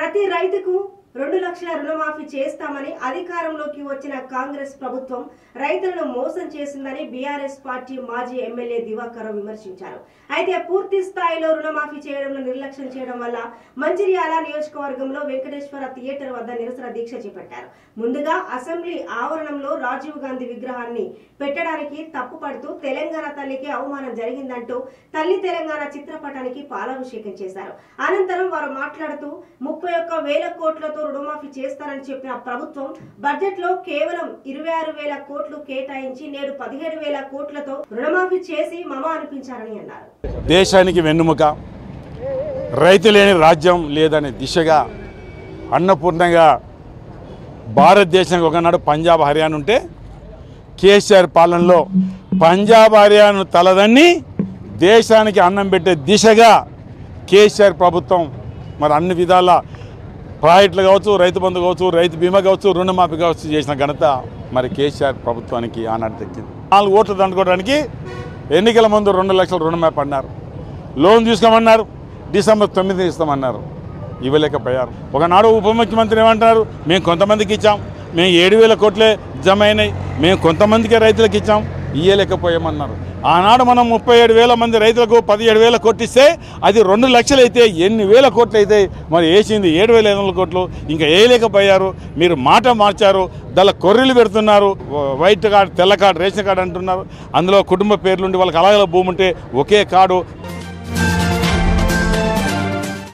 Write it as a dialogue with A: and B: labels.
A: ప్రతి రైతుకు 2 లక్షల రుణమాఫీ చేస్తామని అధికారంలోకి వచ్చిన కాంగ్రెస్ ప్రభుత్వం రైతులను మోసం చేసిందని బీఆర్ఎస్ పార్టీ మాజీ ఎమ్మెల్యే దివాకర్ విమర్శించారు. అయితే పూర్తి స్థాయిలో రుణమాఫీ చేయడంలో నిర్లక్ష్యం చేయడం వల్ల మంచిర్యాల నియోజకవర్గంలో వెంకటేశ్వర థియేటర్ వద్ద నిరసన దీక్ష చేపట్టారు. ముందుగా అసెంబ్లీ ఆవరణంలో రాజీవ్ గాంధీ విగ్రహాన్ని పెట్టడానికి తప్పుపడుతూ తెలంగాణ తల్లికి అవమానం జరిగిందంటూ తల్లి తెలంగాణ చిత్రపటానికి పాలాభిషేకం చేశారు. అనంతరం వారు మాట్లాడుతూ 31,000 కోట్లతో రుణమాఫీ చేస్తారని చెప్పిన ప్రభుత్వం బడ్జెట్ లో కేవలం 26,000 కోట్లు కేటాయించి నేడు 17,000 కోట్లతో రుణమాఫీ చేసి మమ అనిపించారని అన్నారు.
B: దేశానికి వెన్నుముక రైతు లేని రాజ్యం లేదనే దిశగా అన్నపూర్ణంగా భారతదేశానికి ఒకనాడు పంజాబ్ హర్యానా ఉంటే కేసీఆర్ పాలనలో పంజాబ్ హర్యానా తలదన్ని దేశానికి అన్నం పెట్టే దిశగా కేసీఆర్ ప్రభుత్వం మరి అన్ని విధాల ప్రాజెక్టులు కావచ్చు, రైతు బంధు కావచ్చు, రైతు బీమా కావచ్చు, రుణమాఫీ కావచ్చు చేసిన ఘనత మరి కేసీఆర్ ప్రభుత్వానికి ఆనాడు దక్కింది. 4 ఓట్లు దండుకోవడానికి ఎన్నికల ముందు 2 లక్షల రుణమాఫీ అన్నారు. లోన్ తీసుకోమన్నారు, డిసెంబర్ 9 ఇస్తామన్నారు, ఇవ్వలేకపోయారు. ఒకనాడు ఉప ముఖ్యమంత్రి ఏమంటారు, మేము కొంతమందికి ఇచ్చాం, మేము 7,000 కోట్లే జమ అయినాయి, మేము కొంతమందికే రైతులకు ఇచ్చాం, ఇయ్యలేకపోయామన్నారు. ఆనాడు మనం 37,000 మంది రైతులకు 17,000 కోట్లు ఇస్తే అది 2 లక్షలు అయితే ఎన్ని వేల కోట్లు అయితే మరి వేసింది 7,500 కోట్లు, ఇంకా వేయలేకపోయారు. మీరు మాట మార్చారు, దాని కొర్రీలు పెడుతున్నారు. వైట్ కార్డు, తెల్ల కార్డు, రేషన్ కార్డు అంటున్నారు. అందులో కుటుంబ పేర్లుండి వాళ్ళకి అలాగే భూమి ఉంటే ఒకే కార్డు